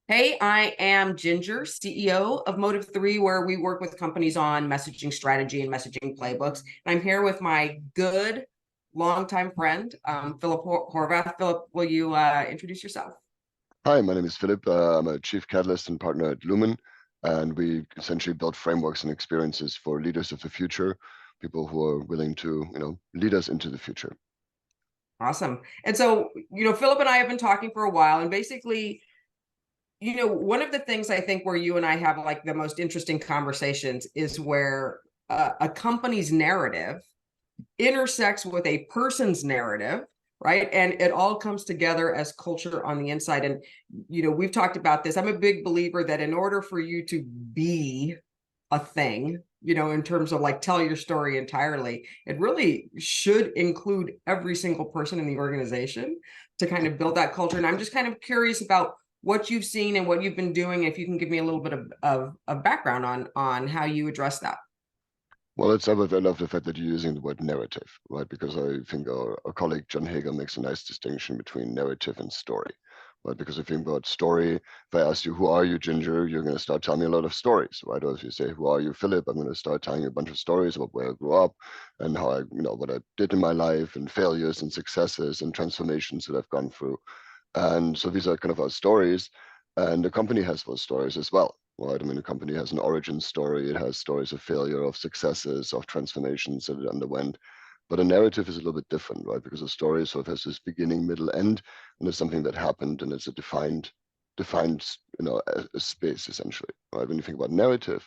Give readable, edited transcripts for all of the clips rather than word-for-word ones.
Hey, I am Ginger, CEO of Motive 3, where we work with companies on messaging strategy and messaging playbooks. And I'm here with my good longtime friend, Philip Horvath. Philip, will you introduce yourself? Hi, my name is Philip. I'm a chief catalyst and partner at Luman, and we essentially build frameworks and experiences for leaders of the future, people who are willing to, lead us into the future. Awesome. And so, Philip and I have been talking for a while, and basically, one of the things I think where you and I have like the most interesting conversations is where a company's narrative intersects with a person's narrative, right? And it all comes together as culture on the inside. And, we've talked about this. I'm a big believer that in order for you to be a thing, in terms of like tell your story entirely, it really should include every single person in the organization to kind of build that culture. And I'm just kind of curious about what you've seen and what you've been doing. If you can give me a little bit of background on how you address that. Well, I love the fact that you're using the word narrative, right? Because I think our colleague John Hager makes a nice distinction between narrative and story, right? Because if you think about story, if I ask you, who are you, Ginger, you're going to start telling me a lot of stories, right? Or if you say, who are you, Philip, I'm going to start telling you a bunch of stories about where I grew up and how what I did in my life and failures and successes and transformations that I've gone through. And so these are kind of our stories, and the company has those stories as well, right? I mean, the company has an origin story, it has stories of failure, of successes, of transformations that it underwent. But a narrative is a little bit different, right? Because a story sort of has this beginning, middle, end, and it's something that happened, and it's a defined, a space essentially, right? When you think about narrative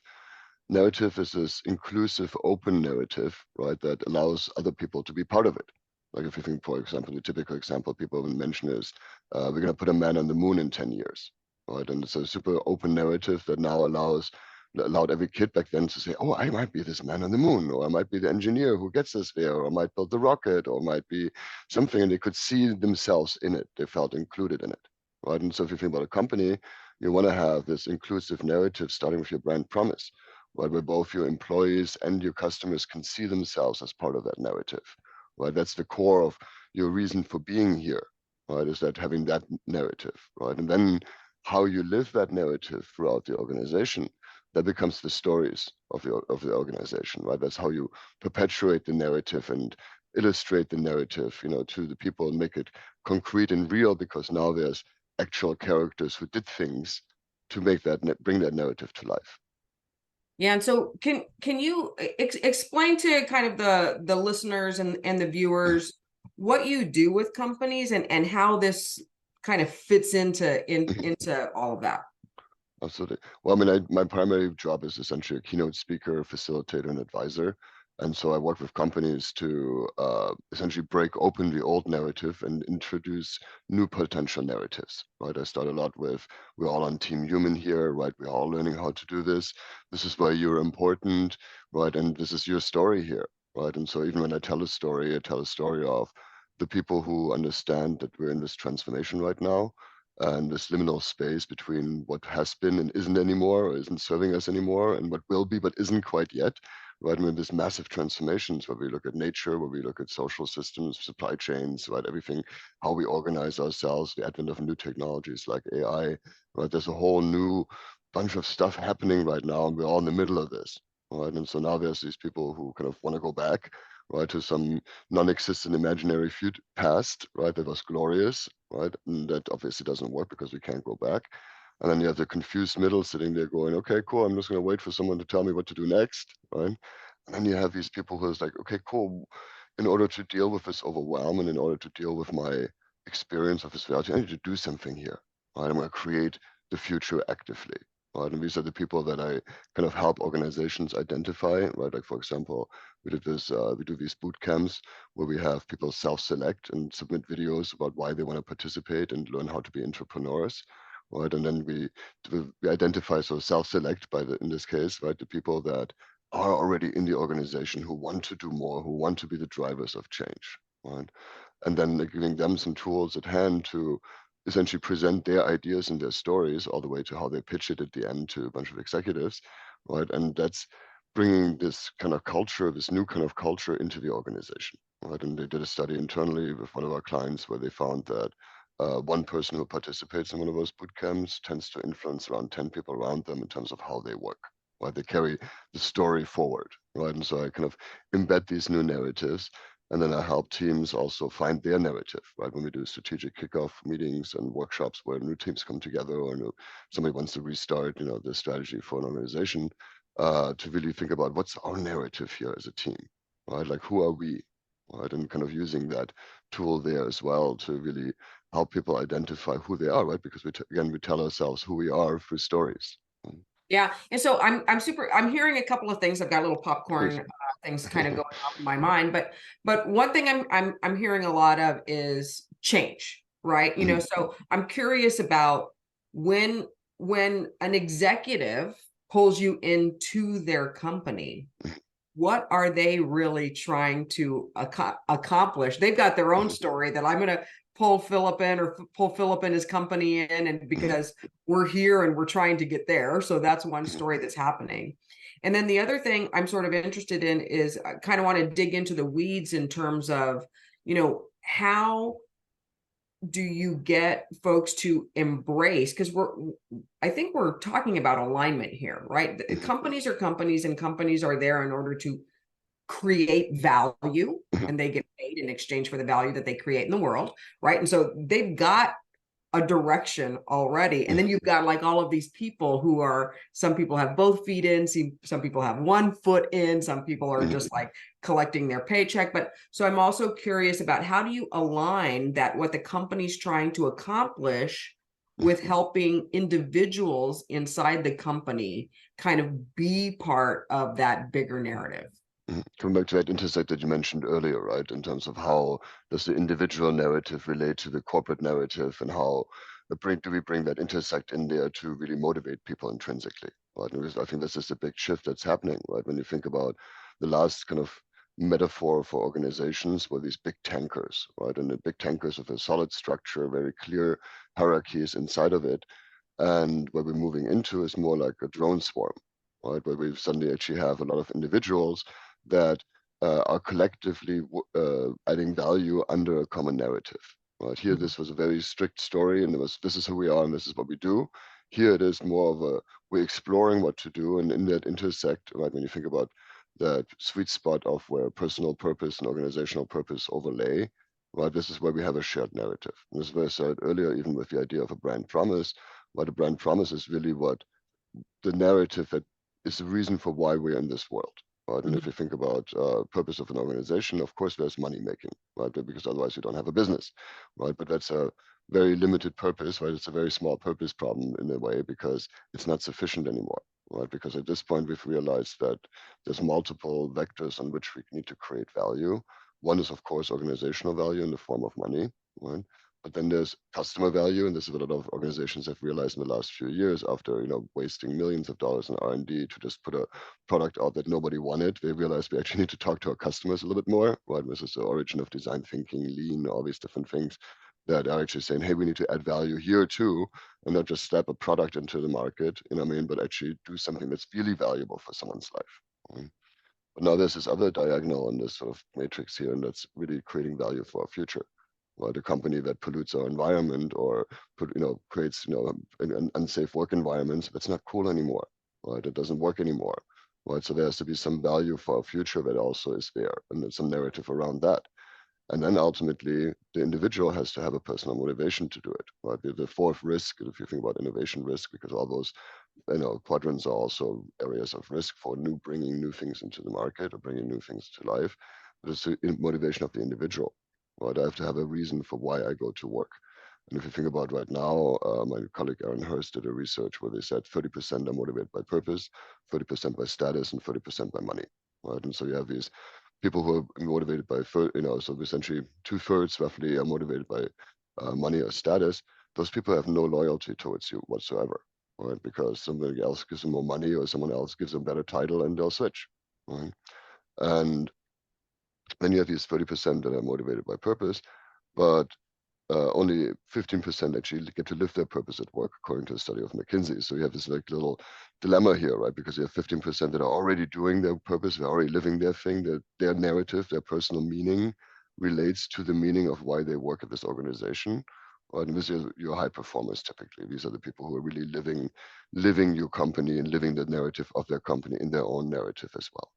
is this inclusive, open narrative, right, that allows other people to be part of it. Like if you think, for example, the typical example people will mention is, we're going to put a man on the moon in 10 years, right? And it's a super open narrative that now allowed every kid back then to say, oh, I might be this man on the moon, or I might be the engineer who gets us there, or I might build the rocket, or might be something, and they could see themselves in it. They felt included in it, right? And so if you think about a company, you want to have this inclusive narrative starting with your brand promise, right, where both your employees and your customers can see themselves as part of that narrative, right? That's the core of your reason for being here, right? Is that having that narrative, right? And then how you live that narrative throughout the organization, that becomes the stories of the organization, right? That's how you perpetuate the narrative and illustrate the narrative, to the people and make it concrete and real, because now there's actual characters who did things to make bring that narrative to life. Yeah, and so can you explain to kind of the listeners and the viewers what you do with companies and how this kind of fits into all of that? Absolutely. Well, I mean, my primary job is essentially a keynote speaker, facilitator, and advisor. And so I work with companies to essentially break open the old narrative and introduce new potential narratives, right? I start a lot with, we're all on Team Human here, right? We're all learning how to do this. This is why you're important, right? And this is your story here, right? And so even when I tell a story, I tell a story of the people who understand that we're in this transformation right now, and this liminal space between what has been and isn't anymore, or isn't serving us anymore, and what will be but isn't quite yet, right? I mean, there's massive transformations where we look at nature, where we look at social systems, supply chains, right? Everything, how we organize ourselves, the advent of new technologies like AI, right? There's a whole new bunch of stuff happening right now, and we're all in the middle of this, right? And so now there's these people who kind of want to go back, right, to some non-existent imaginary past, right, that was glorious, right? And that obviously doesn't work because we can't go back. And then you have the confused middle sitting there going, okay, cool, I'm just going to wait for someone to tell me what to do next, right? And then you have these people who's like, okay, cool, in order to deal with this overwhelm and in order to deal with my experience of this reality, I need to do something here, right? I'm going to create the future actively, right? And these are the people that I kind of help organizations identify, right? Like, for example, we do these boot camps where we have people self-select and submit videos about why they want to participate and learn how to be entrepreneurs, right? And then we identify, so self-select in this case, right, the people that are already in the organization who want to do more, who want to be the drivers of change, right? And then like, giving them some tools at hand to essentially present their ideas and their stories all the way to how they pitch it at the end to a bunch of executives, right? And that's bringing this kind of culture, this new kind of culture into the organization, right? And they did a study internally with one of our clients where they found that one person who participates in one of those boot camps tends to influence around 10 people around them in terms of how they work, right? They carry the story forward, right? And so I kind of embed these new narratives, and then I help teams also find their narrative, right? When we do strategic kickoff meetings and workshops where new teams come together, or somebody wants to restart, the strategy for an organization, to really think about what's our narrative here as a team, right? Like, who are we, right? And kind of using that tool there as well to really help people identify who they are, right? Because again, we tell ourselves who we are through stories. Yeah. And so I'm hearing a couple of things. I've got little Please. popcorn things kind of going off in my mind, but one thing I'm hearing a lot of is change, right? So I'm curious about when an executive pulls you into their company, what are they really trying to accomplish? They've got their own story that I'm going to pull Philip in, or pull Philip and his company in, and because we're here and we're trying to get there. So that's one story that's happening. And then the other thing I'm sort of interested in is I kind of want to dig into the weeds in terms of, how do you get folks to embrace, because I think we're talking about alignment here, right? Companies are companies, and companies are there in order to create value, and they get paid in exchange for the value that they create in the world, right? And so they've got a direction already, and then you've got like all of these people who are, some people have both feet in, some people have one foot in, some people are just like collecting their paycheck. But so I'm also curious about, how do you align that, what the company's trying to accomplish, with helping individuals inside the company kind of be part of that bigger narrative? Coming back to that intersect that you mentioned earlier, right? In terms of how does the individual narrative relate to the corporate narrative, and how do we bring that intersect in there to really motivate people intrinsically, right? And I think this is a big shift that's happening, right? When you think about the last kind of metaphor for organizations were these big tankers, right? And the big tankers with a solid structure, very clear hierarchies inside of it. And what we're moving into is more like a drone swarm, right? Where we suddenly actually have a lot of individuals that are collectively adding value under a common narrative. Right here, this was a very strict story, and this is who we are and this is what we do. Here it is more of we're exploring what to do, and in that intersect, right? When you think about that sweet spot of where personal purpose and organizational purpose overlay, right? This is where we have a shared narrative. And this is what I said earlier, even with the idea of a brand promise. What a brand promise is really what the narrative that is the reason for why we're in this world. Right? And if you think about purpose of an organization, of course, there's money making, right? Because otherwise you don't have a business, right? But that's a very limited purpose, right? It's a very small purpose problem in a way, because it's not sufficient anymore, right? Because at this point, we've realized that there's multiple vectors on which we need to create value. One is, of course, organizational value in the form of money, right? But then there's customer value, and this is what a lot of organizations have realized in the last few years after wasting millions of dollars in R&D to just put a product out that nobody wanted. They realized we actually need to talk to our customers a little bit more, right? This is the origin of design thinking, lean, all these different things that are actually saying, hey, we need to add value here too, and not just slap a product into the market, but actually do something that's really valuable for someone's life. But now there's this other diagonal in this sort of matrix here, and that's really creating value for our future. Right? A company that pollutes our environment, or creates an unsafe work environment, that's not cool anymore. Right? It doesn't work anymore. Right? So there has to be some value for our future that also is there, and there's some narrative around that. And then ultimately, the individual has to have a personal motivation to do it. Right? The fourth risk, if you think about innovation risk, because all those quadrants are also areas of risk for bringing new things into the market or bringing new things to life. But it's the motivation of the individual. Right? I have to have a reason for why I go to work. And if you think about right now, my colleague Aaron Hurst did a research where they said 30% are motivated by purpose, 30% by status, and 30% by money. Right? And so you have these people who are motivated by, so essentially 2/3 roughly are motivated by money or status. Those people have no loyalty towards you whatsoever, right? Because somebody else gives them more money, or someone else gives them a better title, and they'll switch, right? And then you have these 30% that are motivated by purpose, but only 15% actually get to live their purpose at work, according to a study of McKinsey. So you have this like little dilemma here, right? Because you have 15% that are already doing their purpose, they're already living their thing, their narrative, their personal meaning relates to the meaning of why they work at this organization. right? And these are your high performers typically. These are the people who are really living your company and living the narrative of their company in their own narrative as well.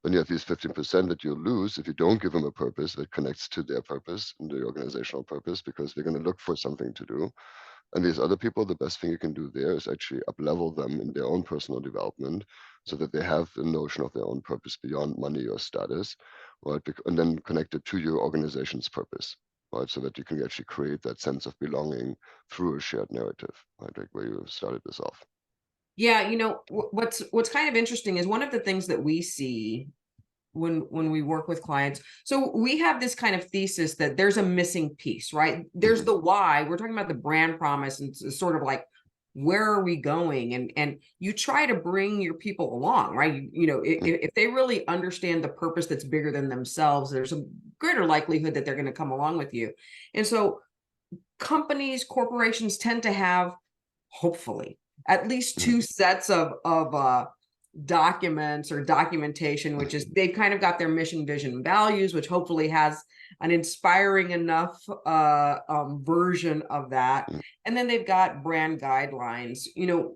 Then you have these 15% that you'll lose if you don't give them a purpose that connects to their purpose and the organizational purpose, because they're going to look for something to do. And these other people, the best thing you can do there is actually up-level them in their own personal development so that they have the notion of their own purpose beyond money or status, right? And then connect it to your organization's purpose, right? So that you can actually create that sense of belonging through a shared narrative, right? Like where you started this off. Yeah, what's kind of interesting is one of the things that we see when we work with clients. So we have this kind of thesis that there's a missing piece, right? There's the why. We're talking about the brand promise, and it's sort of like, where are we going? And you try to bring your people along, right? If they really understand the purpose that's bigger than themselves, there's a greater likelihood that they're going to come along with you. And so companies, corporations tend to have, hopefully, at least two sets of documents or documentation, which is they've kind of got their mission, vision, and values, which hopefully has an inspiring enough version of that. And then they've got brand guidelines.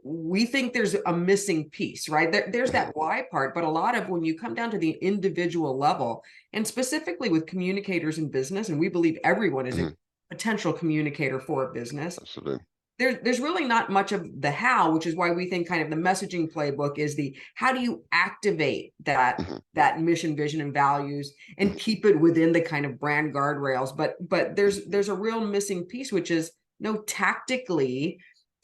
We think there's a missing piece, right? There's that why part, but a lot of when you come down to the individual level, and specifically with communicators in business, and we believe everyone is a potential communicator for a business. Absolutely. There's really not much of the how, which is why we think kind of the messaging playbook is the how do you activate that mission, vision, and values and keep it within the kind of brand guardrails. But there's a real missing piece, which is tactically,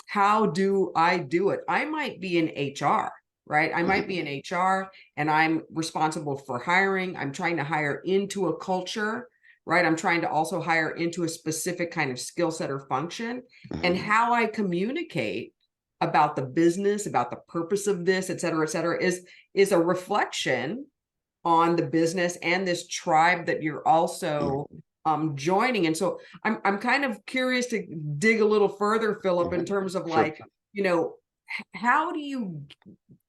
how do I do it? I might be in HR, right? I might be in HR and I'm responsible for hiring. I'm trying to hire into a culture, right? I'm trying to also hire into a specific kind of skill set or function. And how I communicate about the business, about the purpose of this, et cetera, is a reflection on the business and this tribe that you're also joining. And so I'm kind of curious to dig a little further, Philip, in terms of like, how do you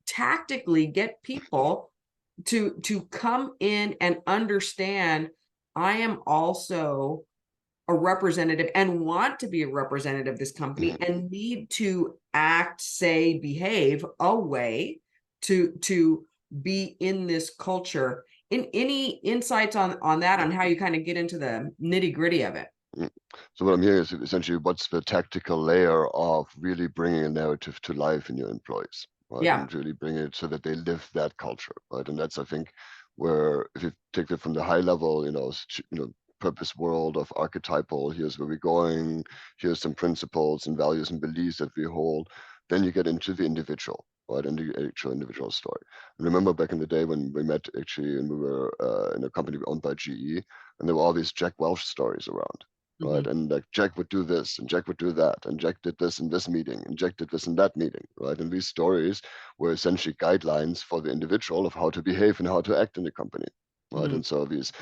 tactically get people to come in and understand I am also a representative and want to be a representative of this company and need to act, say, behave a way to be in this culture. Any insights on that, on how you kind of get into the nitty-gritty of it? So what I'm hearing is essentially what's the tactical layer of really bringing a narrative to life in your employees, right? Yeah. And really bring it so that they live that culture, right? And that's, I think, where if you take it from the high level, purpose world of archetypal, here's where we're going, here's some principles and values and beliefs that we hold, then you get into the individual, right? And the actual individual story. And remember back in the day when we met actually, and we were in a company owned by GE, and there were all these Jack Welch stories around. Right. And like Jack would do this and Jack would do that. And Jack did this in this meeting and Jack did this in that meeting. Right. And these stories were essentially guidelines for the individual of how to behave and how to act in the company. Right. And so these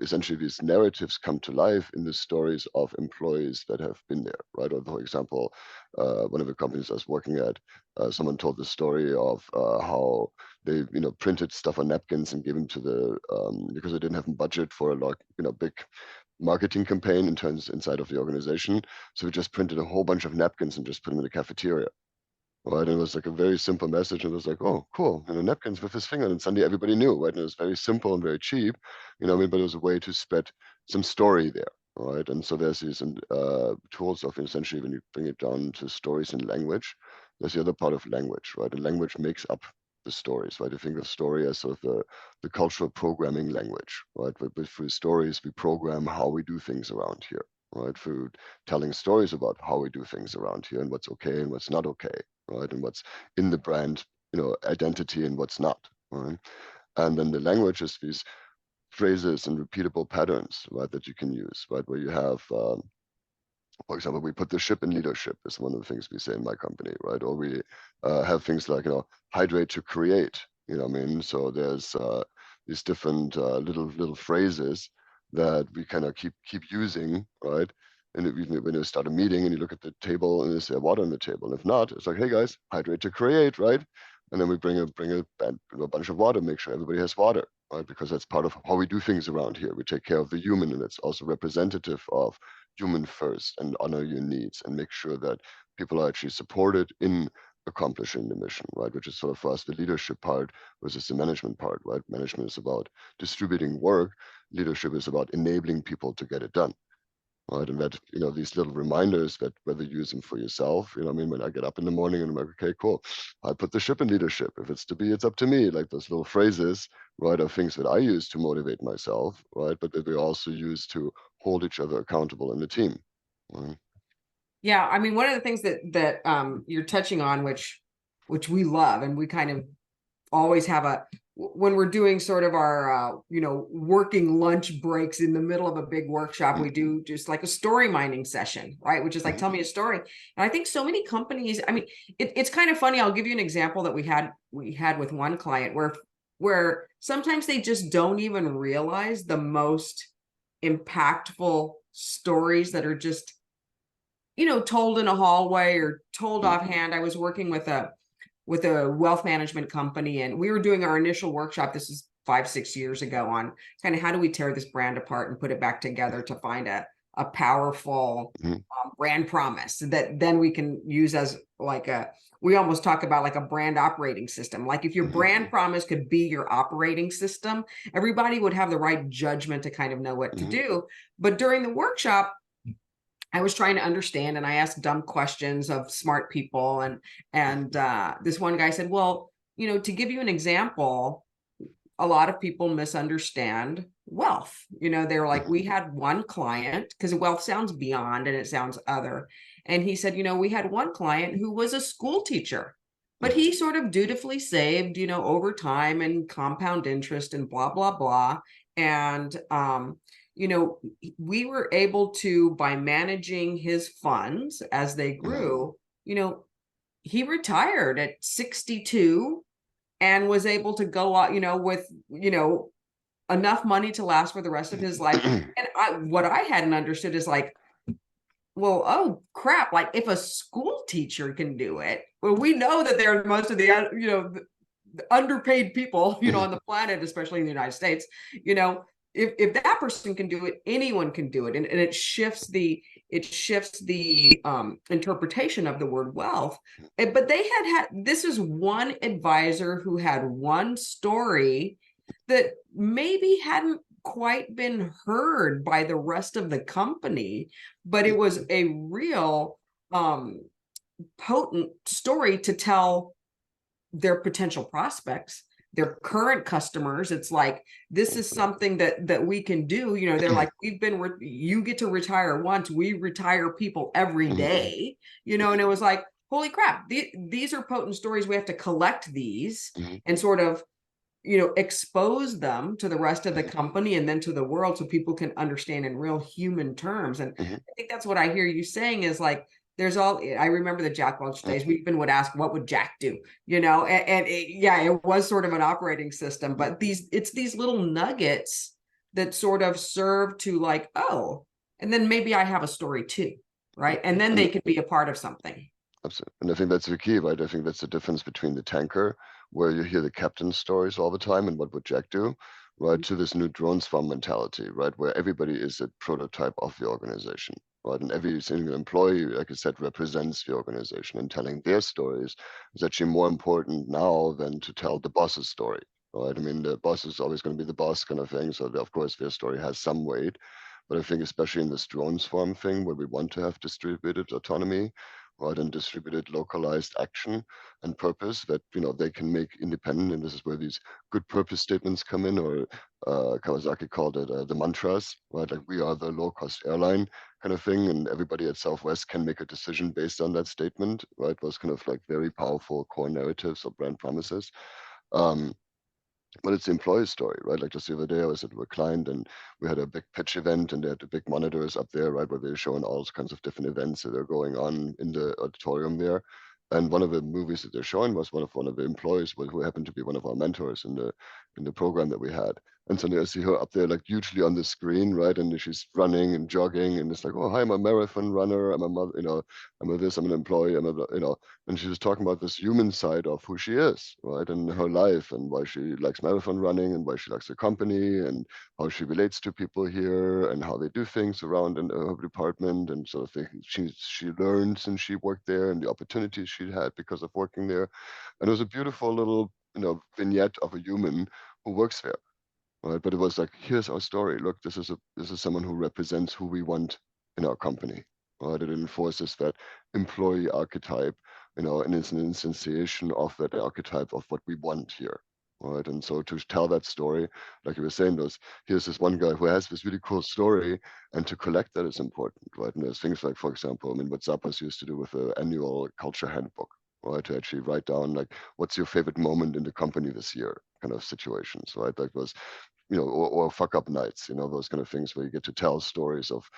essentially these narratives come to life in the stories of employees that have been there. Right. Or for example, one of the companies I was working at, someone told the story of how they printed stuff on napkins and gave them to the because they didn't have a budget for a big marketing campaign inside of the organization. So we just printed a whole bunch of napkins and just put them in the cafeteria. Right. And it was like a very simple message. And it was like, oh, cool. Napkins with his finger. And suddenly everybody knew, right? And it was very simple and very cheap, but it was a way to spread some story there. Right. And so there's these tools of essentially when you bring it down to stories and language, there's the other part of language, right? And language makes up the stories, right? You think of story as sort of the cultural programming language, right? But through stories, we program how we do things around here, right? Through telling stories about how we do things around here and what's okay and what's not okay, right? And what's in the brand, identity and what's not, right? And then the language is these phrases and repeatable patterns, right, that you can use, right? Where you have, for example, we put the ship in leadership is one of the things we say in my company, right? Or we have things like, hydrate to create, So there's these different little phrases that we kind of keep using, right? And when you start a meeting and you look at the table and there's water on the table, and if not, it's like, hey guys, hydrate to create, right? And then we bring a bunch of water, make sure everybody has water, right? Because that's part of how we do things around here. We take care of the human, and it's also representative of human first and honor your needs and make sure that people are actually supported in accomplishing the mission, right? Which is sort of for us the leadership part versus the management part, right? Management is about distributing work, leadership is about enabling people to get it done. Right, and that, these little reminders that whether you use them for yourself, I mean, when I get up in the morning and I'm like, okay, cool, I put the ship in leadership. If it's to be, it's up to me. Like those little phrases, right, are things that I use to motivate myself, right, but that we also use to hold each other accountable in the team. Right? Yeah, I mean, one of the things that you're touching on, which we love, and we kind of always have when we're doing sort of our working lunch breaks in the middle of a big workshop, we do just like a story mining session, right? Which is like, tell me a story. And I think so many companies, I mean, it's kind of funny. I'll give you an example that we had with one client where sometimes they just don't even realize the most impactful stories that are just told in a hallway or told offhand. I was working with a wealth management company, and we were doing our initial workshop. This is 5-6 years ago, on kind of how do we tear this brand apart and put it back together to find a powerful brand promise that then we can use as like we almost talk about like a brand operating system. Like if your brand promise could be your operating system, everybody would have the right judgment to kind of know what to do. But during the workshop, I was trying to understand, and I asked dumb questions of smart people. And this one guy said, well, to give you an example, a lot of people misunderstand wealth. They're like, we had one client, because wealth sounds beyond and it sounds other. And he said, we had one client who was a school teacher, but he sort of dutifully saved, over time and compound interest and blah, blah, blah. And, we were able to, by managing his funds as they grew, he retired at 62 and was able to go out, with, enough money to last for the rest of his life. And what I hadn't understood is like, well, oh crap, like if a school teacher can do it, well, we know that they're most of the, the underpaid people, on the planet, especially in the United States, if that person can do it, anyone can do it. And it shifts the interpretation of the word wealth. But they had this is one advisor who had one story that maybe hadn't quite been heard by the rest of the company, but it was a real potent story to tell their potential prospects, their current customers. It's like, this is something that we can do. They're like, you get to retire once, we retire people every day, and it was like, holy crap, these are potent stories. We have to collect these and sort of expose them to the rest of the company and then to the world, so people can understand in real human terms. And I think that's what I hear you saying is like, I remember the Jack Welch days, we even would ask, what would Jack do? It was sort of an operating system, but it's these little nuggets that sort of serve to like, oh, and then maybe I have a story too, right? And then they could be a part of something. Absolutely. And I think that's the key, right? I think that's the difference between the tanker, where you hear the captain's stories all the time and what would Jack do, right, to this new drones farm mentality, right, where everybody is a prototype of the organization, right? And every single employee, like I said, represents the organization, and telling their stories is actually more important now than to tell the boss's story, right? I mean, the boss is always going to be the boss kind of thing. So of course their story has some weight, but I think especially in this drones farm thing, where we want to have distributed autonomy, right, and distributed localized action and purpose that they can make independent. And this is where these good purpose statements come in, or Kawasaki called it the mantras, right? Like, we are the low-cost airline kind of thing, and everybody at Southwest can make a decision based on that statement, right? Those kind of like very powerful core narratives or brand promises. But it's the employee story, right? Like just the other day, I was at a client and we had a big pitch event, and they had the big monitors up there, right, where they're showing all kinds of different events that are going on in the auditorium there. And one of the movies that they're showing was one of the employees who happened to be one of our mentors in the program that we had. And suddenly I see her up there, like hugely on the screen, right? And she's running and jogging, and it's like, oh, hi, I'm a marathon runner. I'm a mother, I'm a this, I'm an employee, and she was talking about this human side of who she is, right? And her life, and why she likes marathon running, and why she likes the company, and how she relates to people here, and how they do things around in her department, and sort of thing she learned since she worked there, and the opportunities she had because of working there. And it was a beautiful little, vignette of a human who works there, right? But it was like, here's our story. Look, this is someone who represents who we want in our company, right? It enforces that employee archetype, and it's an instantiation of that archetype of what we want here, right? And so to tell that story, like you were saying, here's this one guy who has this really cool story, and to collect that is important, right? And there's things like, for example, I mean, what Zappos used to do with the annual culture handbook, right? To actually write down like, what's your favorite moment in the company this year, kind of situations, right? Like those, or fuck up nights, those kind of things where you get to tell stories of,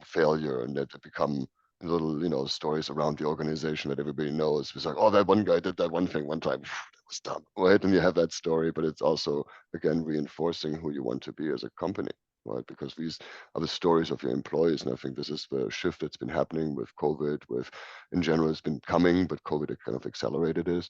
failure, and that become little, stories around the organization that everybody knows. It's like, oh, that one guy did that one thing one time. That was dumb, right? And you have that story, but it's also, again, reinforcing who you want to be as a company, right? Because these are the stories of your employees. And I think this is the shift that's been happening with COVID, in general, it's been coming, but COVID kind of accelerated it,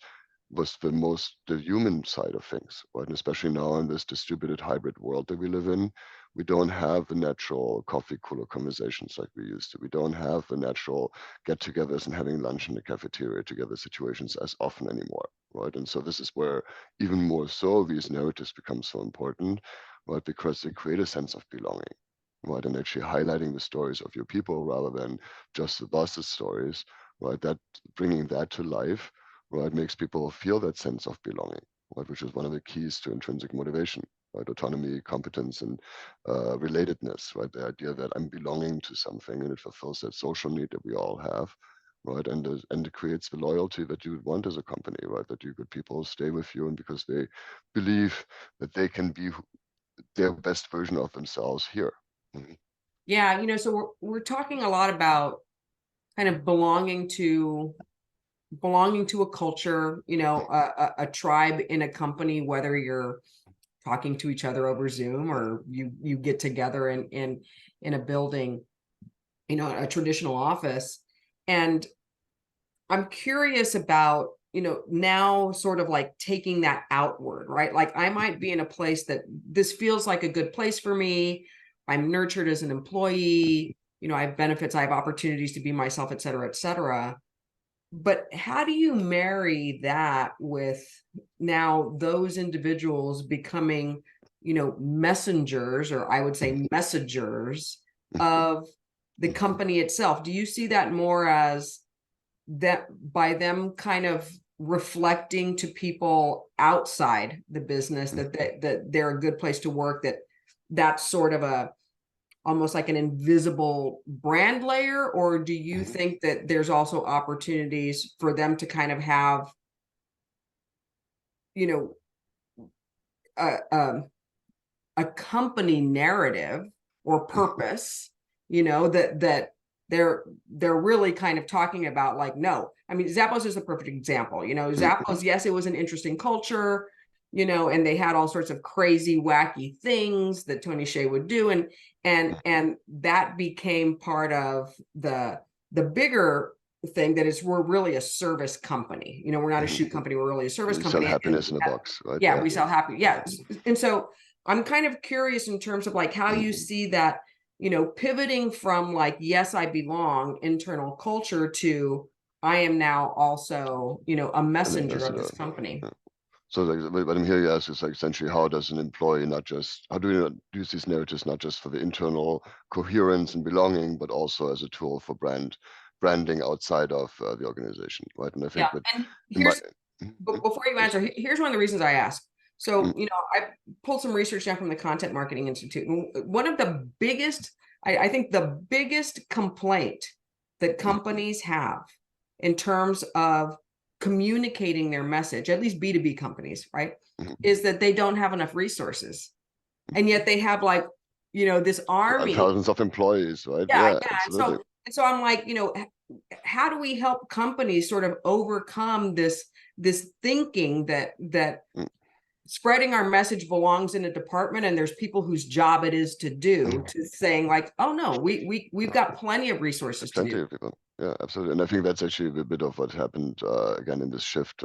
was the human side of things, right? And especially now in this distributed hybrid world that we live in, we don't have the natural coffee cooler conversations like we used to. We don't have the natural get-togethers and having lunch in the cafeteria together situations as often anymore, right? And so this is where even more so these narratives become so important, right? Because they create a sense of belonging, right? And actually highlighting the stories of your people rather than just the boss's stories, right? That bringing that to life, right, makes people feel that sense of belonging, right, which is one of the keys to intrinsic motivation, right? Autonomy, competence, and relatedness, right? The idea that I'm belonging to something, and it fulfills that social need that we all have, right? And it creates the loyalty that you would want as a company, right? That you good people stay with you, and because they believe that they can be their best version of themselves here. Mhm. Yeah, so we're talking a lot about kind of belonging to a culture, a tribe in a company, whether you're talking to each other over Zoom or you get together in a building, a traditional office. And I'm curious about, now sort of like taking that outward, right? Like I might be in a place that this feels like a good place for me. I'm nurtured as an employee, I have benefits, I have opportunities to be myself, et cetera, et cetera. But how do you marry that with now those individuals becoming, messengers, or I would say messengers of the company itself? Do you see that more as that by them kind of reflecting to people outside the business that they're a good place to work, that's sort of a almost like an invisible brand layer? Or do you think that there's also opportunities for them to kind of have, you know, a company narrative or purpose, that they're really kind of talking about, like, no, I mean, Zappos is the perfect example. Zappos, yes, it was an interesting culture, and they had all sorts of crazy, wacky things that Tony Hsieh would do. And that became part of the bigger thing that is, we're really a service company. We're not a shoe company. We're really a service You sell company. happiness in a box, right? Yeah, we sell happy. Yeah. And so I'm kind of curious in terms of like how you see that, pivoting from like, yes, I belong, internal culture, to I am now also, a messenger of this company. Yeah. So like, what I'm hearing you ask is like essentially, how does an employee how do we not use these narratives not just for the internal coherence and belonging, but also as a tool for branding outside of the organization, right? And I think Yeah. that And in my here's, before you answer, here's one of the reasons I ask. So, I pulled some research down from the Content Marketing Institute. And one of the biggest, I think the biggest complaint that companies have in terms of communicating their message, at least B2B companies, right, is that they don't have enough resources. And yet they have, like, this army. thousands of employees, right? Yeah, Yeah, yeah. absolutely. And so I'm like, how do we help companies sort of overcome this thinking that spreading our message belongs in a department, and there's people whose job it is to do, to saying like, oh no, we've got plenty of resources to Plenty do. of people. Yeah, absolutely. And I think that's actually a bit of what happened again in this shift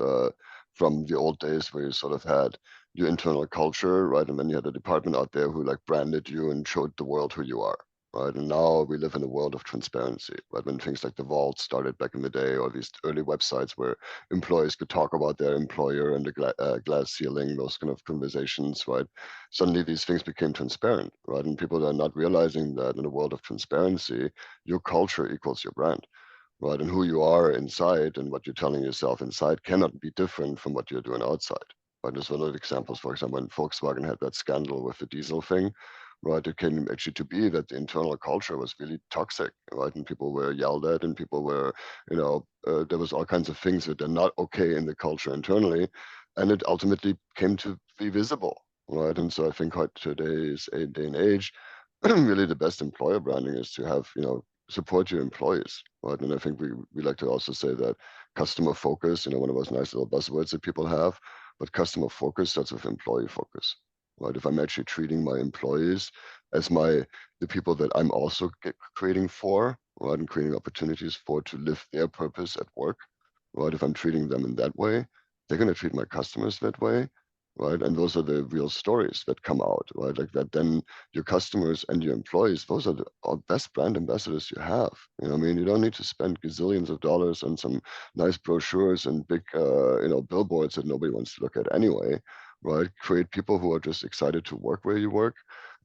from the old days where you sort of had your internal culture, right? And then you had a department out there who like branded you and showed the world who you are, right? And now we live in a world of transparency, right? When things like the Vault started back in the day, or these early websites where employees could talk about their employer and the glass ceiling, those kind of conversations, right? Suddenly these things became transparent, right? And people are not realizing that in a world of transparency, your culture equals your brand, right? And who you are inside and what you're telling yourself inside cannot be different from what you're doing outside. Right? There's one of the examples, for example, when Volkswagen had that scandal with the diesel thing, right? It came actually to be that the internal culture was really toxic, right? And people were yelled at, and people were, there was all kinds of things that are not okay in the culture internally, and it ultimately came to be visible, right? And so I think what today's day and age, really the best employer branding is to have, support your employees, right? And I think we like to also say that customer focus, one of those nice little buzzwords that people have, but customer focus starts with employee focus, right? If I'm actually treating my employees as the people that I'm also creating for, right, and creating opportunities for to live their purpose at work, right? If I'm treating them in that way, they're going to treat my customers that way, right? And those are the real stories that come out, right? Like that, then your customers and your employees, those are the best brand ambassadors you have. I mean, you don't need to spend gazillions of dollars on some nice brochures and big, billboards that nobody wants to look at anyway, right? Create people who are just excited to work where you work,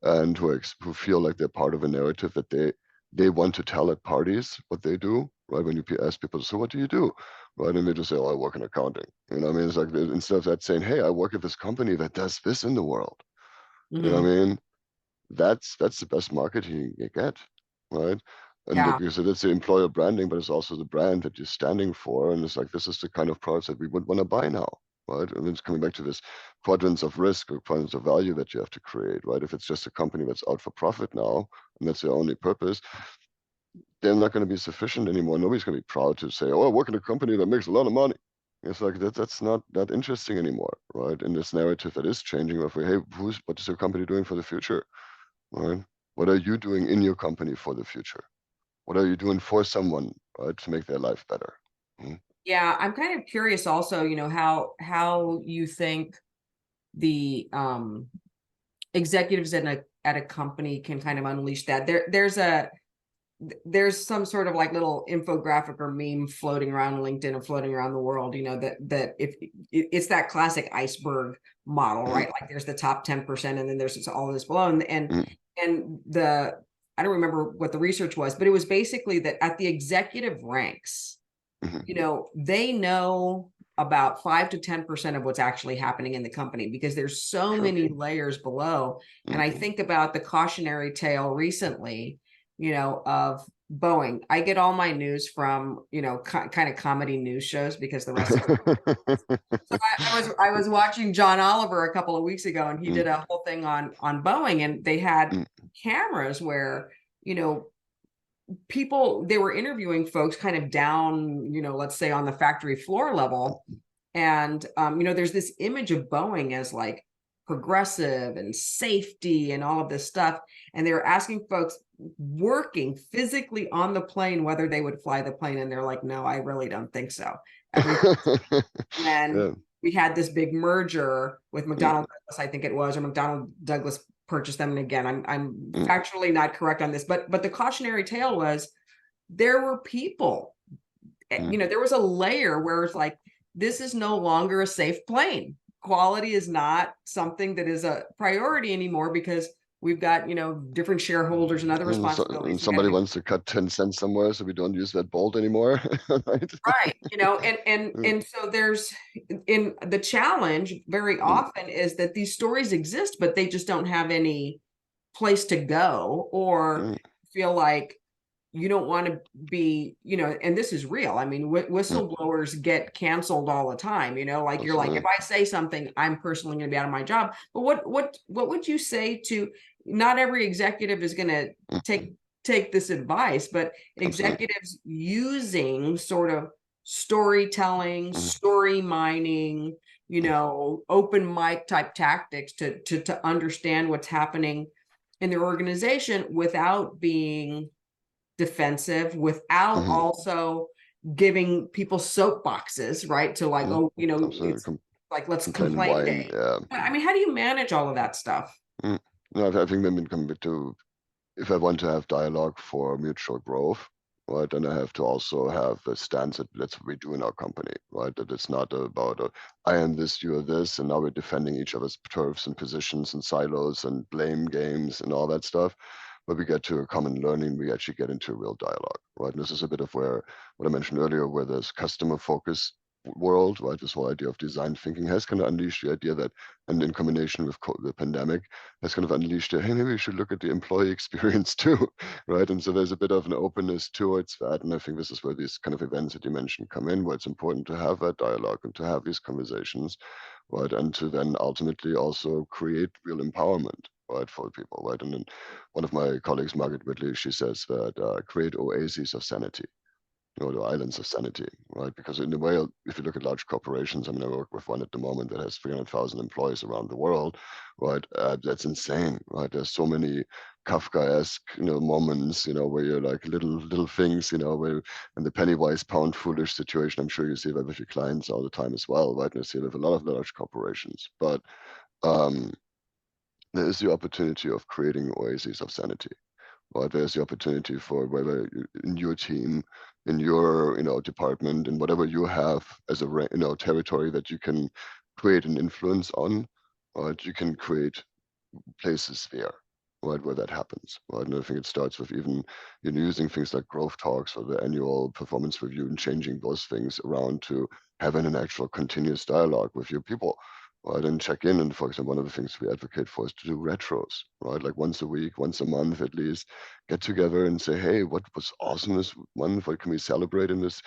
and who feel like they're part of a narrative that they want to tell at parties what they do, right? When you ask people, so what do you do? Right? And they just say, oh, I work in accounting. I mean, it's like instead of that saying, hey, I work at this company that does this in the world. You know Mm-hmm. what I mean? That's the best marketing you get, right? And Yeah. because it's the employer branding, but it's also the brand that you're standing for. And it's like, this is the kind of products that we would want to buy now, right? And it's coming back to this quadrants of risk or quadrants of value that you have to create, right? If it's just a company that's out for profit now, and that's their only purpose, they're not going to be sufficient anymore. Nobody's going to be proud to say, "Oh, I work in a company that makes a lot of money." It's like that's not that interesting anymore, right? In this narrative that is changing of, hey, what is your company doing for the future, right? What are you doing in your company for the future? What are you doing for someone, right, to make their life better? Mhm. Yeah, I'm kind of curious also, how you think the executives at a company can kind of unleash that. There's some sort of like little infographic or meme floating around LinkedIn and floating around the world, that if it's that classic iceberg model, Mhm. right? Like there's the top 10%, and then there's all of this below. And Mhm. the I don't remember what the research was, but it was basically that at the executive ranks, Mhm. they know about 5 to 10% of what's actually happening in the company, because there's so Sure. many layers below. And I Mhm. think about the cautionary tale recently, of Boeing. I get all my news from, kind of comedy news shows, because the rest of so I was watching John Oliver a couple of weeks ago, and he Mhm. did a whole thing on Boeing, and they had Mhm. cameras where, you know, they were interviewing folks kind of down, let's say on the factory floor level. And there's this image of Boeing as like progressive and safety and all of this stuff. And they were asking folks working physically on the plane whether they would fly the plane. And they're like, no, I really don't think so. Everything. And then Yeah. we had this big merger with Mhm. McDonnell Douglas, I think it was, or McDonnell Douglas purchased them. And again, I'm Mhm. factually not correct on this, but the cautionary tale was there were people, Mhm. there was a layer where it's like, this is no longer a safe plane. Quality is not something that is a priority anymore, because we've got, different shareholders and other And responsibilities. We got to somebody do wants to cut 10 cents somewhere, so we don't use that bolt anymore, right? right, and so there's in the challenge very Mm. often is that these stories exist, but they just don't have any place to go, or Mm. feel like you don't want to be, and this is real. I mean, Mm. whistleblowers get canceled all the time, like you're like, if Absolutely. I say something, I'm personally going to be out of my job. But what would you say to, not every executive is going to Mm. take this advice, but Absolutely. executives using sort of storytelling, Mhm. story mining, open mic type tactics to understand what's happening in their organization without being defensive, without Mhm. also giving people soapboxes, right? To like, Mhm. oh, Absolutely. it's like, let's Complain and complain whine. day. Yeah. I mean, how do you manage all of that stuff? Mm. No, I think then we come back to, if I want to have dialogue for mutual growth, right, then I have to also have a stance that that's what we do in our company, right? That it's not about I am this, you are this, and now we're defending each other's turfs and positions and silos and blame games and all that stuff. But we get to a common learning, we actually get into a real dialogue, right? And this is a bit of where what I mentioned earlier, where this customer focus world, right? This whole idea of design thinking has kind of unleashed the idea that, and in combination with the pandemic, has kind of unleashed a, hey, maybe we should look at the employee experience too, right? And so there's a bit of an openness towards that. And I think this is where these kind of events that you mentioned come in, where it's important to have that dialogue and to have these conversations, right? And to then ultimately also create real empowerment, right, for people, right? And then one of my colleagues, Margaret Whitley, she says that create oases of sanity, the islands of sanity, right? Because in a way, if you look at large corporations, I mean, I work with one at the moment that has 300,000 employees around the world, right? That's insane, right? There's so many Kafkaesque, moments, where you're like little things, where in the penny wise pound foolish situation, I'm sure you see that with your clients all the time as well, right? And you see it with a lot of large corporations, but um, there is the opportunity of creating oases of sanity, or there's the opportunity for whether in your team, in your department, and whatever you have as a territory that you can create an influence on, right? You can create places there, right, where that happens, right? And I think it starts with even using things like growth talks or the annual performance review and changing those things around to having an actual continuous dialogue with your people, right? And check in. And for example, one of the things we advocate for is to do retros, right? Like once a week, once a month at least, get together and say, hey, what was awesome this month? What can we celebrate in this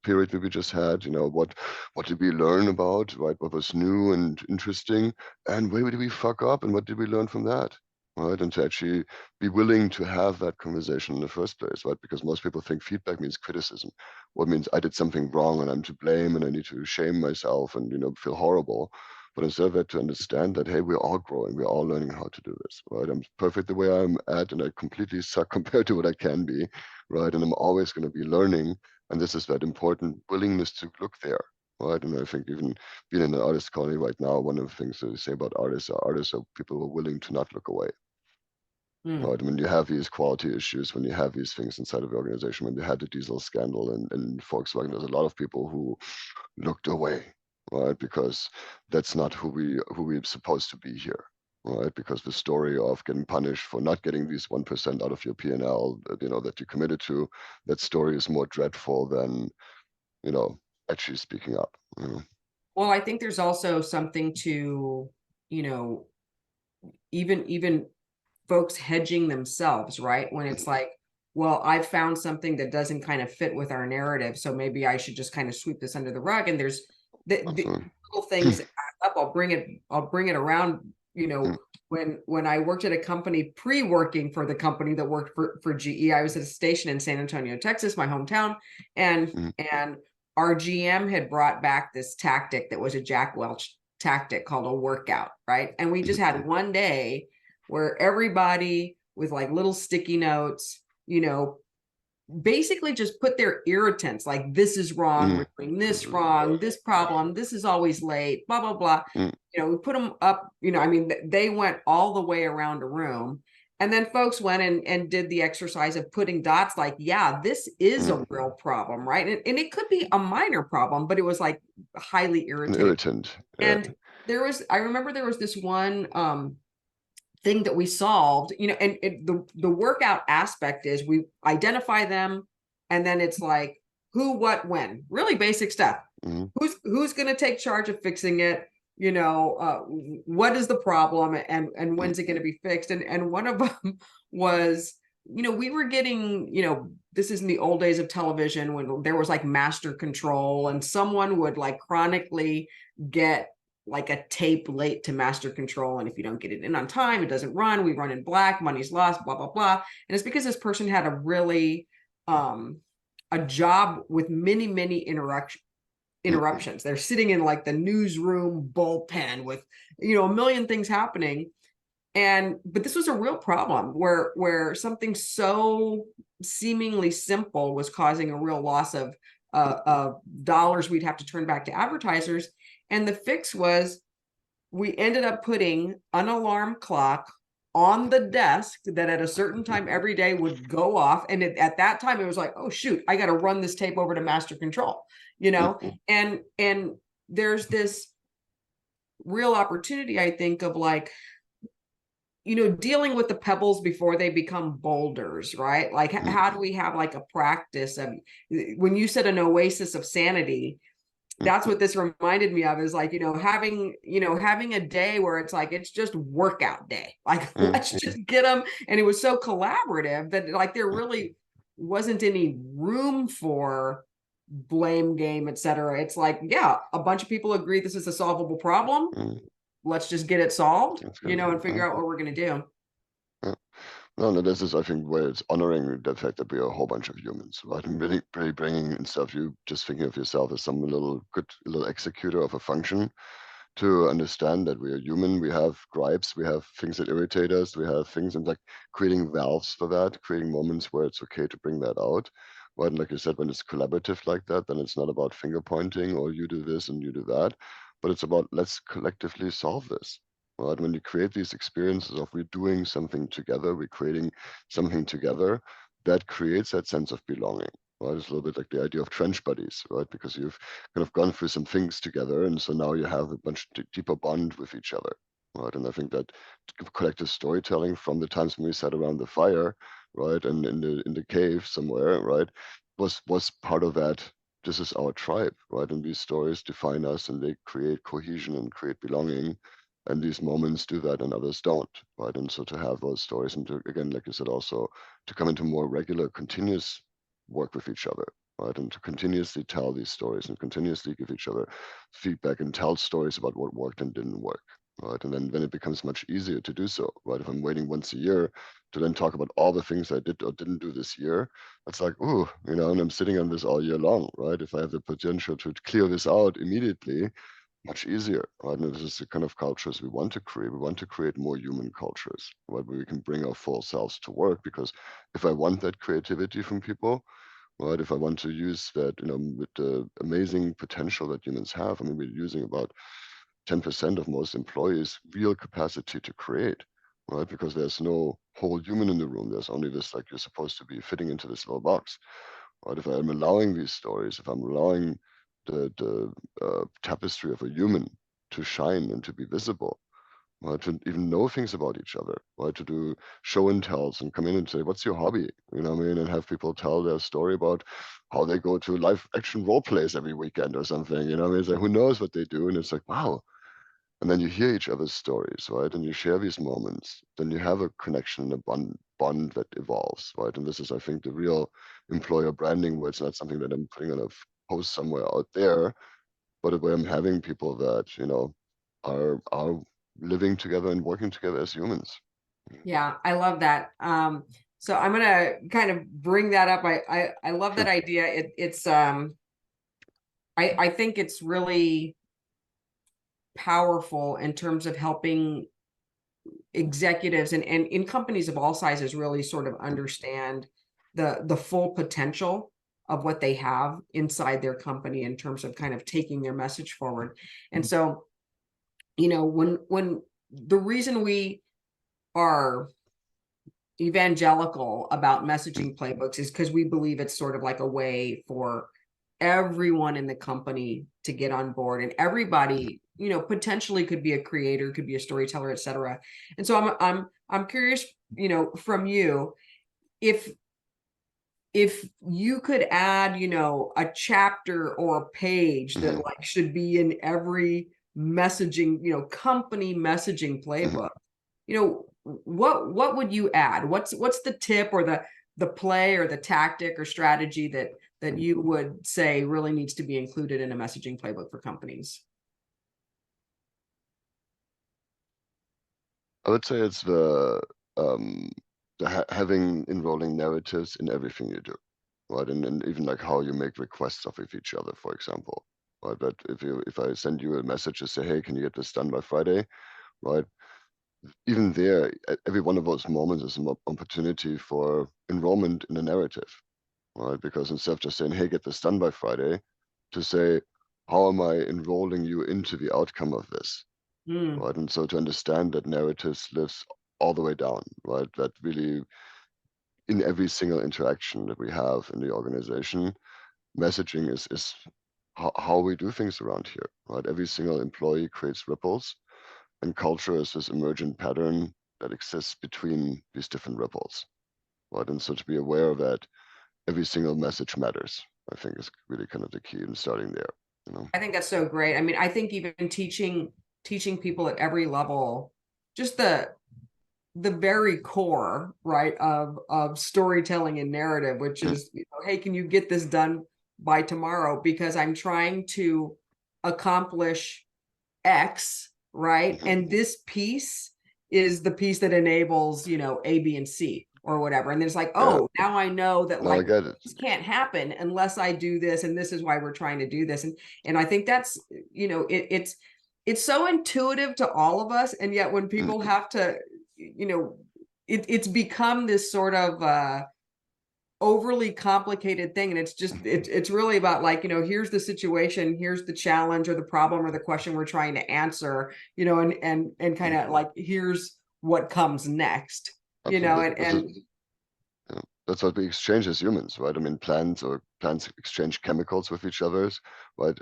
period that we just had? What did we learn about, right? What was new and interesting? And where did we fuck up and what did we learn from that? Right. And to actually be willing to have that conversation in the first place, right? Because most people think feedback means criticism. What means I did something wrong and I'm to blame and I need to shame myself and feel horrible. But instead of that, to understand that, hey, we're all growing, we're all learning how to do this, right? I'm perfect the way I'm at, and I completely suck compared to what I can be, right? And I'm always going to be learning. And this is that important willingness to look there, right? And I think even being in an artist colony right now, one of the things that they say about artists are people who are willing to not look away. Hmm. Right. When you have these quality issues, when you have these things inside of the organization, when they had the diesel scandal and Volkswagen, there's a lot of people who looked away, right? Because that's not who we're supposed to be here, right? Because the story of getting punished for not getting these 1% out of your P&L, that you committed to, that story is more dreadful than, you know, actually speaking up. Well, I think there's also something to, you know, even folks hedging themselves, right? When it's like, well, I've found something that doesn't kind of fit with our narrative, so maybe I should just kind of sweep this under the rug. And there's the Absolutely. little things that add up. I'll bring it around. When I worked at a company pre-working for the company that worked for GE, I was at a station in San Antonio, Texas, my hometown, and Mhm. and our GM had brought back this tactic that was a Jack Welch tactic called a workout, right? And we just Mhm. had one day where everybody with like little sticky notes, basically just put their irritants, like this is wrong, we're Mhm. doing this wrong, this problem, this is always late, blah, blah, blah. Mhm. We put them up, I mean, they went all the way around a room. And then folks went and did the exercise of putting dots like, yeah, this is Mhm. a real problem, right? And it could be a minor problem, but it was like highly An irritating. irritant. Yeah. And I remember there was this one thing that we solved, and the workout aspect is we identify them, and then it's like who, what, when, really basic stuff. Mhm. Who's going to take charge of fixing it? What is the problem, and Mhm. when's it going to be fixed? And one of them was, we were getting, this is in the old days of television when there was like master control, and someone would like chronically get like a tape late to master control. And if you don't get it in on time, it doesn't run. We run in black, money's lost, blah, blah, blah. And it's because this person had a really a job with many, many interruptions. They're sitting in like the newsroom bullpen with, a million things happening. But this was a real problem where something so seemingly simple was causing a real loss of dollars we'd have to turn back to advertisers. And the fix was, we ended up putting an alarm clock on the desk that at a certain time every day would go off. And at that time, it was like, oh, shoot, I got to run this tape over to master control, and there's this real opportunity, I think, of like, dealing with the pebbles before they become boulders, right? Like, how do we have like a practice of, when you said an oasis of sanity, that's what this reminded me of, is like, having a day where it's like, it's just workout day. Like, let's just get them. And it was so collaborative that like, there really wasn't any room for blame game, etc. It's like, yeah, a bunch of people agree this is a solvable problem. Let's just get it solved, and figure out what we're going to do. Yeah. No, this is, I think, where it's honoring the fact that we are a whole bunch of humans, right? And really bringing in stuff, you just thinking of yourself as some little executor of a function, to understand that we are human, we have gripes, we have things that irritate us, we have things, and like creating valves for that, creating moments where it's okay to bring that out. Right? And like you said, when it's collaborative like that, then it's not about finger pointing or you do this and you do that, but it's about, let's collectively solve this. Right? When you create these experiences of we're doing something together, we're creating something together, that creates that sense of belonging. Right? It's a little bit like the idea of trench buddies, right? Because you've kind of gone through some things together, and so now you have a much deeper bond with each other. Right? And I think that collective storytelling from the times when we sat around the fire, right, and in the cave somewhere, right, was part of that. This is our tribe, right? And these stories define us, and they create cohesion and create belonging. And these moments do that, and others don't, right? And so to have those stories, and to, again, like you said, also to come into more regular, continuous work with each other, right? And to continuously tell these stories and continuously give each other feedback and tell stories about what worked and didn't work, right? And then it becomes much easier to do so, right? If I'm waiting once a year to then talk about all the things I did or didn't do this year, it's like, ooh, and I'm sitting on this all year long, right? If I have the potential to clear this out immediately, much easier, right? And this is the kind of cultures we want to create. We want to create more human cultures, right? Where we can bring our full selves to work. Because if I want that creativity from people, right? If I want to use that, with the amazing potential that humans have, I mean, we're using about 10% of most employees' real capacity to create, right? Because there's no whole human in the room. There's only this, like, you're supposed to be fitting into this little box, right? If I'm allowing these stories, if I'm allowing the tapestry of a human to shine and to be visible, right? To even know things about each other, right? To do show and tells and come in and say, what's your hobby? You know what I mean? And have people tell their story about how they go to live action role plays every weekend or something. You know what I mean? It's like, who knows what they do? And it's like, wow. And then you hear each other's stories, right? And you share these moments. Then you have a connection and a bond that evolves, right? And this is, I think, the real employer branding, where it's not something that I'm putting on a post somewhere out there, but where I'm having people that, are living together and working together as humans. Yeah, I love that. So I'm gonna kind of bring that up. I love that Sure. idea. It's I think it's really powerful in terms of helping executives and in companies of all sizes really sort of understand the full potential of what they have inside their company in terms of kind of taking their message forward. And so, when the reason we are evangelical about messaging playbooks is because we believe it's sort of like a way for everyone in the company to get on board, and everybody potentially could be a creator, could be a storyteller, etc. And so I'm curious, from you, if you could add a chapter or a page that like should be in every messaging company messaging playbook, what would you add? What's the tip or the play or the tactic or strategy that you would say really needs to be included in a messaging playbook for companies? I would say it's um, having enrolling narratives in everything you do. right? And even like how you make requests of each other, for example, right? But if I send you a message to say, hey, can you get this done by Friday, right? Even there, every one of those moments is an opportunity for enrollment in the narrative, right? Because instead of just saying, hey, get this done by Friday, to say, how am I enrolling you into the outcome of this, Mm. right? And so to understand that narratives lives all the way down, right? That really in every single interaction that we have in the organization, messaging is how we do things around here, right? Every single employee creates ripples, and culture is this emergent pattern that exists between these different ripples, right? And so to be aware of that, every single message matters, I think is really kind of the key in starting there, you know? I think that's so great. I mean, I think even teaching people at every level, just the very core, right, of storytelling and narrative, which Mm, is, hey, can you get this done by tomorrow? Because I'm trying to accomplish X, right? mhm. And this piece is the piece that enables, A, B, and C or whatever. And it's like, Yeah, oh, now I know that no, I like get it. this can't happen unless I do this, and this is why we're trying to do this. And I think that's, it's so intuitive to all of us, and yet when Mm, people have to, it's become this sort of overly complicated thing, and it's really about like, here's the situation, here's the challenge or the problem or the question we're trying to answer, and kind mm, of like, here's what comes next, absolutely. and Yeah, that's what we exchange as humans, right? I mean, plants exchange chemicals with each other, right?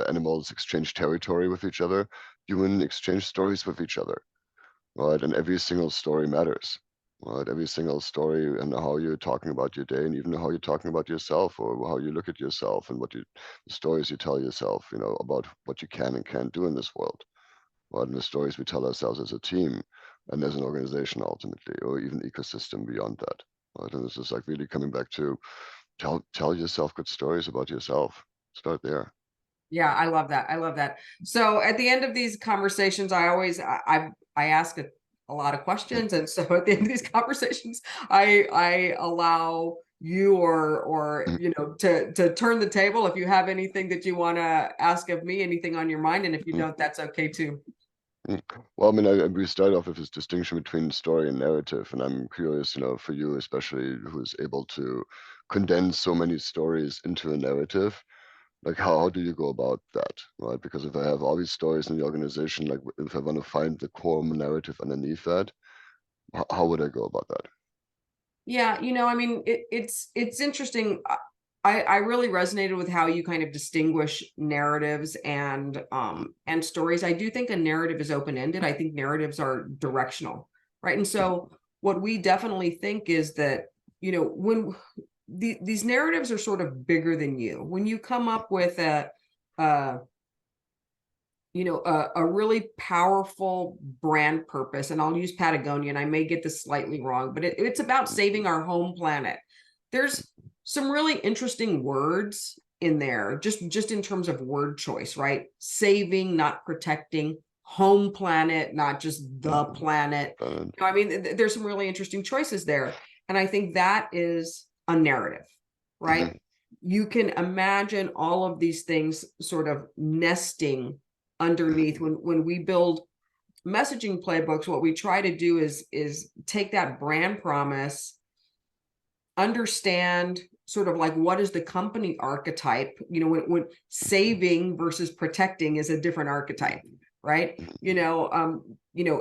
Animals exchange territory with each other. Human exchange stories with each other, right? And every single story matters, right? Every single story and how you're talking about your day, and even how you're talking about yourself, or how you look at yourself, and the stories you tell yourself, about what you can and can't do in this world, right? And the stories we tell ourselves as a team and as an organization ultimately, or even ecosystem beyond that. Right? And this is like really coming back to tell yourself good stories about yourself. Start there. yeah, I love that. I love that. So at the end of these conversations, I ask a lot of Mm, questions, and so at the end of these conversations, I allow you or mm, to turn the table if you have anything that you want to ask of me, anything on your mind, and if you mm, don't, that's okay too. mm. Well, I mean, we started off with this distinction between story and narrative, and I'm curious, for you especially, who's able to condense so many stories into a narrative. Like, how do you go about that, right? Because if I have all these stories in the organization, like if I want to find the core narrative underneath that, how would I go about that? Yeah, I mean, it's interesting. I really resonated with how you kind of distinguish narratives and stories. I do think a narrative is open-ended. I think narratives are directional, right? And so what we definitely think is that, when these narratives are sort of bigger than you. When you come up with uh a really powerful brand purpose, and I'll use Patagonia, and I may get this slightly wrong, but it's about saving our home planet. There's some really interesting words in there, just in terms of word choice, right? Saving, not protecting; home planet, not just the Mhm. planet. Uh, I mean, there's some really interesting choices there, and I think that is a narrative, right? mhm, You can imagine all of these things sort of nesting underneath. When we build messaging playbooks, what we try to do is take that brand promise, understand sort of like, what is the company archetype, when saving versus protecting is a different archetype, right? mhm,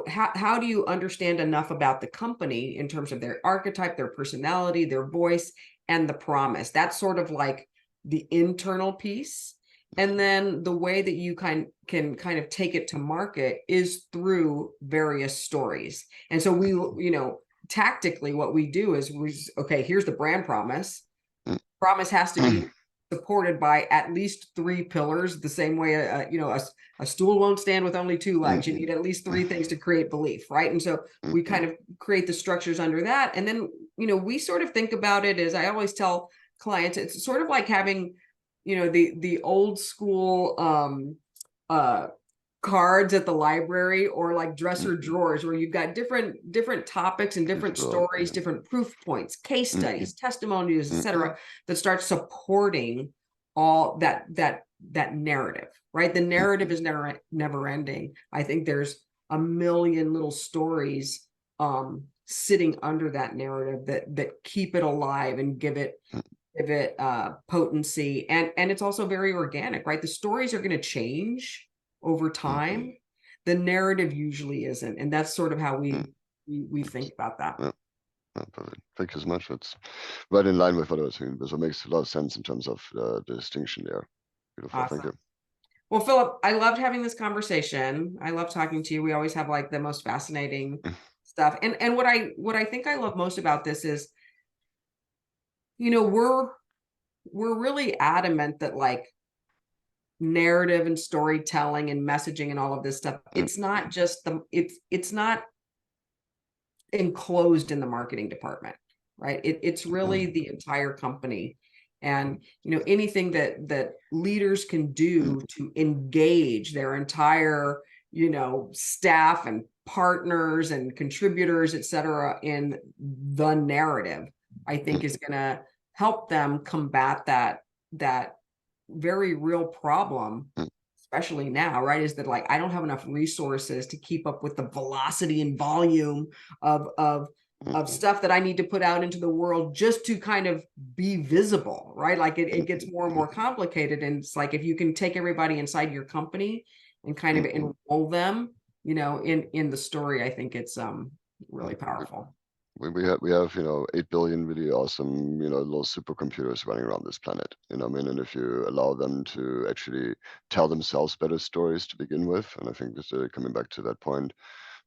How do you understand enough about the company in terms of their archetype, their personality, their voice, and the promise? That's sort of like the internal piece. And then the way that you can kind of take it to market is through various stories. And so tactically, what we do is okay, here's the brand promise. mm, Promise has to be mm, supported by at least three pillars, the same way a stool won't stand with only two legs. You mhm, need at least three things to create belief, right? And so we mhm, kind of create the structures under that. And then, we sort of think about it as, I always tell clients, it's sort of like having, the old school uh cards at the library, or like dresser mm, drawers, where you've got different topics and different People, stories, different proof points, case mm, studies, testimonials, mm, etc., that start supporting all that narrative, right? The mm, narrative is never ending. I think there's a million little stories sitting under that narrative that keep it alive and give it potency, and it's also very organic, right? The stories are going to change over mm, time. The narrative usually isn't, and that's sort of how mm. we think about that. Yeah, yeah, perfect. Thank you so much. That's right in line with what I was saying. So it makes a lot of sense in terms of the distinction there. Beautiful. Thank Awesome. you. Well, Philip, I loved having this conversation. I love talking to you. We always have like the most fascinating stuff. And what I think I love most about this is, we're really adamant that like narrative and storytelling and messaging and all of this stuff, Mm, it's not just it's not enclosed in the marketing department, right? It's mm, really the entire company. And anything that leaders can mm, do to engage their entire staff and partners and contributors, etc., in the narrative, I think mm, is going to help them combat that very real problem, mm, especially now, right? Is that like I don't have enough resources to keep up with the velocity and volume of of mm, of mm, stuff that I need to put out into the world just to kind of be visible, right? Like it mm, gets more and more complicated. And it's like if you can take everybody inside your company and kind of mm, mm. enroll them, in the story, I think it's Yeah. really powerful. We have 8 billion really awesome little supercomputers running around this planet. I mean, and if you allow them to actually tell themselves better stories to begin with, and I think this coming back to that point,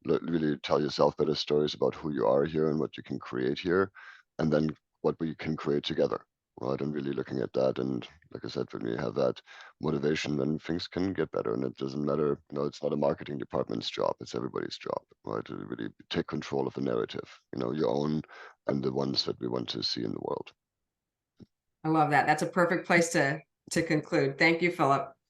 really tell yourself better stories about who you are here and what you can create here, and then what we can create together. Right, and really looking at that, and like I said, when we have that motivation, then things can get better. And it doesn't matter, it's not a marketing department's job; it's everybody's job, right? To really take control of the narrative, your own and the ones that we want to see in the world. I love that. That's a perfect place to conclude. Thank you, Philip.